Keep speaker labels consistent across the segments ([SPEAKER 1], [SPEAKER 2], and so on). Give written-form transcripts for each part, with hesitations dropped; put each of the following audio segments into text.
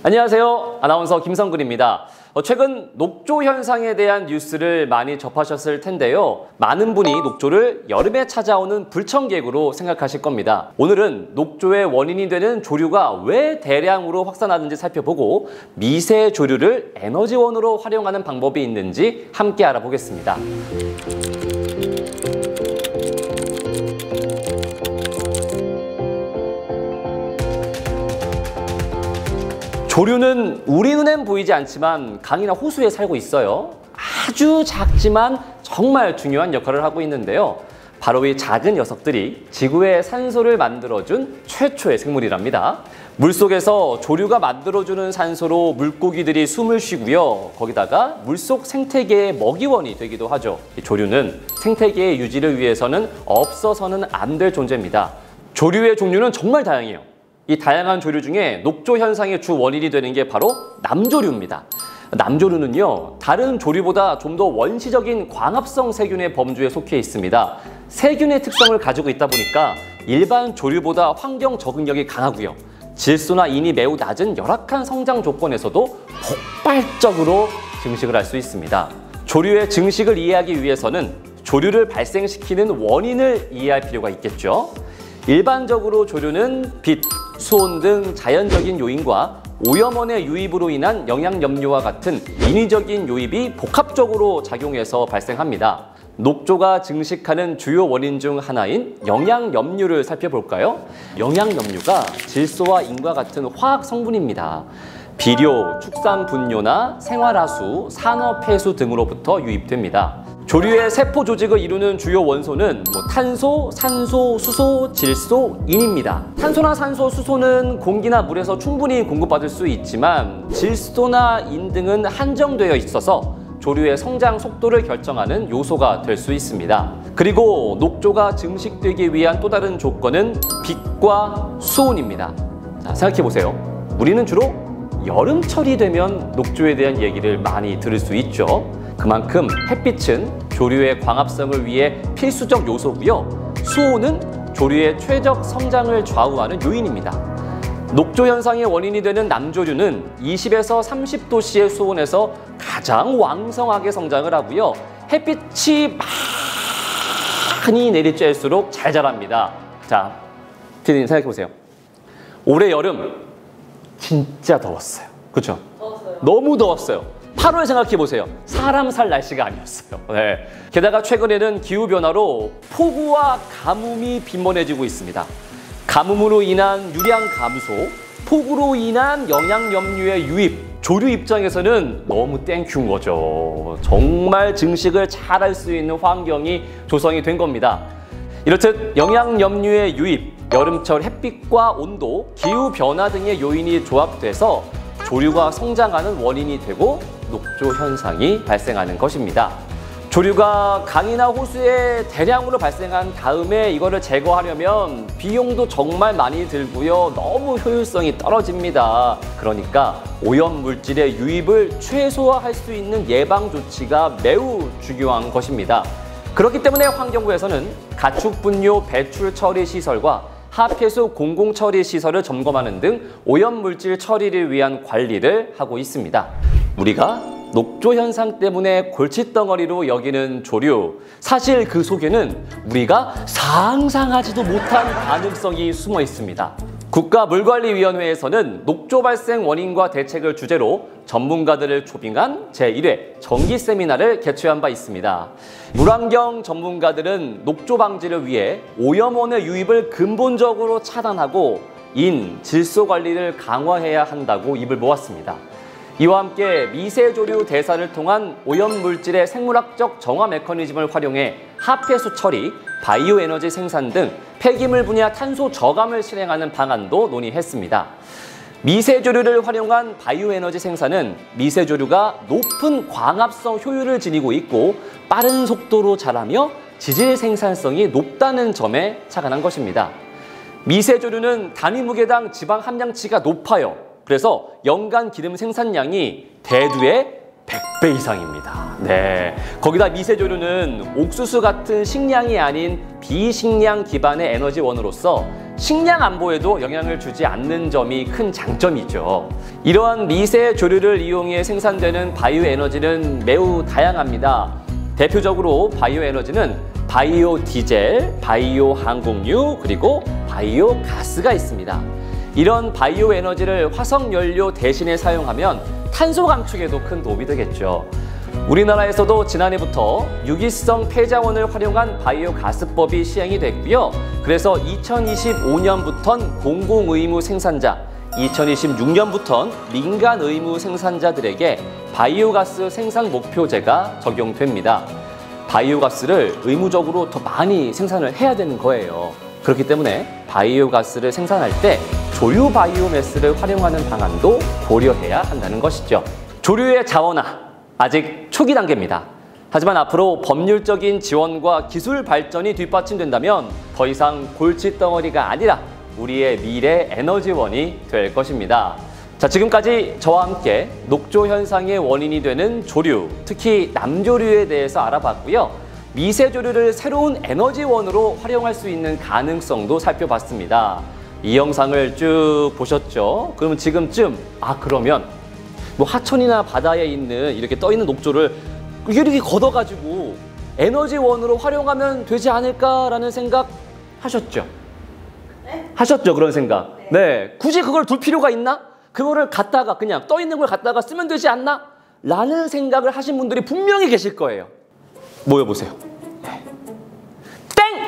[SPEAKER 1] 안녕하세요. 아나운서 김성근입니다. 최근 녹조 현상에 대한 뉴스를 많이 접하셨을 텐데요. 많은 분이 녹조를 여름에 찾아오는 불청객으로 생각하실 겁니다. 오늘은 녹조의 원인이 되는 조류가 왜 대량으로 확산하는지 살펴보고 미세 조류를 에너지원으로 활용하는 방법이 있는지 함께 알아보겠습니다. 조류는 우리 눈엔 보이지 않지만 강이나 호수에 살고 있어요. 아주 작지만 정말 중요한 역할을 하고 있는데요. 바로 이 작은 녀석들이 지구에 산소를 만들어준 최초의 생물이랍니다. 물속에서 조류가 만들어주는 산소로 물고기들이 숨을 쉬고요. 거기다가 물속 생태계의 먹이원이 되기도 하죠. 이 조류는 생태계의 유지를 위해서는 없어서는 안 될 존재입니다. 조류의 종류는 정말 다양해요. 이 다양한 조류 중에 녹조 현상의 주 원인이 되는 게 바로 남조류입니다. 남조류는요, 다른 조류보다 좀 더 원시적인 광합성 세균의 범주에 속해 있습니다. 세균의 특성을 가지고 있다 보니까 일반 조류보다 환경 적응력이 강하고요. 질소나 인이 매우 낮은 열악한 성장 조건에서도 폭발적으로 증식을 할 수 있습니다. 조류의 증식을 이해하기 위해서는 조류를 발생시키는 원인을 이해할 필요가 있겠죠. 일반적으로 조류는 빛, 수온 등 자연적인 요인과 오염원의 유입으로 인한 영양염료와 같은 인위적인 요입이 복합적으로 작용해서 발생합니다. 녹조가 증식하는 주요 원인 중 하나인 영양염류를 살펴볼까요? 영양염류가 질소와 인과 같은 화학 성분입니다. 비료, 축산 분뇨나 생활하수, 산업폐수 등으로부터 유입됩니다. 조류의 세포 조직을 이루는 주요 원소는 탄소, 산소, 수소, 질소, 인입니다. 탄소나 산소, 수소는 공기나 물에서 충분히 공급받을 수 있지만 질소나 인 등은 한정되어 있어서 조류의 성장 속도를 결정하는 요소가 될 수 있습니다. 그리고 녹조가 증식되기 위한 또 다른 조건은 빛과 수온입니다. 자, 생각해보세요. 우리는 주로 여름철이 되면 녹조에 대한 얘기를 많이 들을 수 있죠. 그만큼 햇빛은 조류의 광합성을 위해 필수적 요소고요. 수온은 조류의 최적 성장을 좌우하는 요인입니다. 녹조 현상의 원인이 되는 남조류는 20에서 30도씨의 수온에서 가장 왕성하게 성장을 하고요. 햇빛이 많이 내리쬐일수록 잘 자랍니다. 자, 피디님 생각해보세요. 올해 여름 진짜 더웠어요. 그렇죠?
[SPEAKER 2] 더웠어요.
[SPEAKER 1] 너무 더웠어요. 8월 생각해보세요. 사람 살 날씨가 아니었어요. 네. 게다가 최근에는 기후변화로 폭우와 가뭄이 빈번해지고 있습니다. 가뭄으로 인한 유량 감소, 폭우로 인한 영양염류의 유입, 조류 입장에서는 너무 땡큐인 거죠. 정말 증식을 잘 할 수 있는 환경이 조성이 된 겁니다. 이렇듯 영양염류의 유입, 여름철 햇빛과 온도, 기후변화 등의 요인이 조합돼서 조류가 성장하는 원인이 되고 녹조 현상이 발생하는 것입니다. 조류가 강이나 호수에 대량으로 발생한 다음에 이거를 제거하려면 비용도 정말 많이 들고요. 너무 효율성이 떨어집니다. 그러니까 오염물질의 유입을 최소화할 수 있는 예방 조치가 매우 중요한 것입니다. 그렇기 때문에 환경부에서는 가축분뇨 배출 처리 시설과 하폐수 공공처리 시설을 점검하는 등 오염물질 처리를 위한 관리를 하고 있습니다. 우리가 녹조 현상 때문에 골칫덩어리로 여기는 조류, 사실 그 속에는 우리가 상상하지도 못한 가능성이 숨어 있습니다. 국가물관리위원회에서는 녹조 발생 원인과 대책을 주제로 전문가들을 초빙한 제1회 정기 세미나를 개최한 바 있습니다. 물환경 전문가들은 녹조 방지를 위해 오염원의 유입을 근본적으로 차단하고 인, 질소 관리를 강화해야 한다고 입을 모았습니다. 이와 함께 미세조류 대사를 통한 오염물질의 생물학적 정화 메커니즘을 활용해 하폐수 처리, 바이오 에너지 생산 등 폐기물 분야 탄소 저감을 실행하는 방안도 논의했습니다. 미세조류를 활용한 바이오 에너지 생산은 미세조류가 높은 광합성 효율을 지니고 있고 빠른 속도로 자라며 지질 생산성이 높다는 점에 착안한 것입니다. 미세조류는 단위 무게당 지방 함량치가 높아요. 그래서 연간 기름 생산량이 대두의 100배 이상입니다. 네, 거기다 미세조류는 옥수수 같은 식량이 아닌 비식량 기반의 에너지원으로서 식량 안보에도 영향을 주지 않는 점이 큰 장점이죠. 이러한 미세조류를 이용해 생산되는 바이오 에너지는 매우 다양합니다. 대표적으로 바이오 에너지는 바이오 디젤, 바이오 항공유, 그리고 바이오 가스가 있습니다. 이런 바이오 에너지를 화석 연료 대신에 사용하면 탄소 감축에도 큰 도움이 되겠죠. 우리나라에서도 지난해부터 유기성 폐자원을 활용한 바이오 가스법이 시행이 됐고요. 그래서 2025년부터는 공공의무 생산자, 2026년부터는 민간 의무 생산자들에게 바이오가스 생산 목표제가 적용됩니다. 바이오가스를 의무적으로 더 많이 생산을 해야 되는 거예요. 그렇기 때문에 바이오가스를 생산할 때 조류 바이오매스를 활용하는 방안도 고려해야 한다는 것이죠. 조류의 자원화, 아직 초기 단계입니다. 하지만 앞으로 법률적인 지원과 기술 발전이 뒷받침된다면 더 이상 골칫덩어리가 아니라 우리의 미래 에너지원이 될 것입니다. 자, 지금까지 저와 함께 녹조 현상의 원인이 되는 조류, 특히 남조류에 대해서 알아봤고요. 미세조류를 새로운 에너지원으로 활용할 수 있는 가능성도 살펴봤습니다. 이 영상을 쭉 보셨죠? 그러면 지금쯤 그러면 뭐 하천이나 바다에 있는 이렇게 떠 있는 녹조를 이렇게 걷어가지고 에너지원으로 활용하면 되지 않을까라는 생각 하셨죠?
[SPEAKER 2] 네?
[SPEAKER 1] 하셨죠? 그런 생각.
[SPEAKER 2] 네.
[SPEAKER 1] 네. 굳이 그걸 둘 필요가 있나? 그거를 갖다가 그냥 떠 있는 걸 갖다가 쓰면 되지 않나? 라는 생각을 하신 분들이 분명히 계실 거예요. 모여보세요. 네. 땡!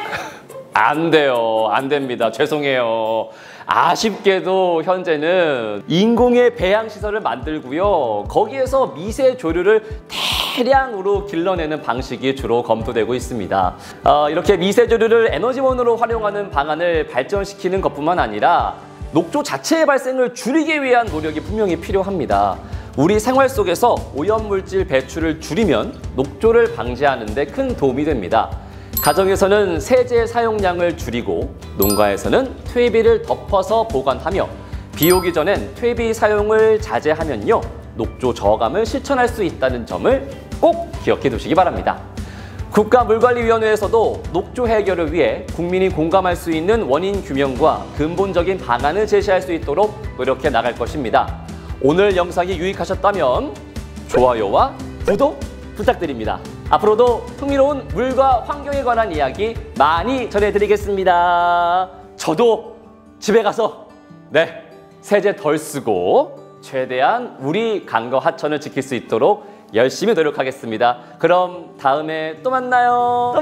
[SPEAKER 1] 안 돼요. 안 됩니다. 죄송해요. 아쉽게도 현재는 인공의 배양시설을 만들고요. 거기에서 미세조류를 대량으로 길러내는 방식이 주로 검토되고 있습니다. 이렇게 미세조류를 에너지원으로 활용하는 방안을 발전시키는 것뿐만 아니라 녹조 자체의 발생을 줄이기 위한 노력이 분명히 필요합니다. 우리 생활 속에서 오염물질 배출을 줄이면 녹조를 방지하는 데 큰 도움이 됩니다. 가정에서는 세제 사용량을 줄이고 농가에서는 퇴비를 덮어서 보관하며 비 오기 전엔 퇴비 사용을 자제하면요, 녹조 저감을 실천할 수 있다는 점을 꼭 기억해 두시기 바랍니다. 국가물관리위원회에서도 녹조 해결을 위해 국민이 공감할 수 있는 원인 규명과 근본적인 방안을 제시할 수 있도록 노력해 나갈 것입니다. 오늘 영상이 유익하셨다면 좋아요와 구독 부탁드립니다. 앞으로도 흥미로운 물과 환경에 관한 이야기 많이 전해드리겠습니다. 저도 집에 가서 세제 덜 쓰고 최대한 우리 강거 하천을 지킬 수 있도록 열심히 노력하겠습니다. 그럼 다음에 또 만나요.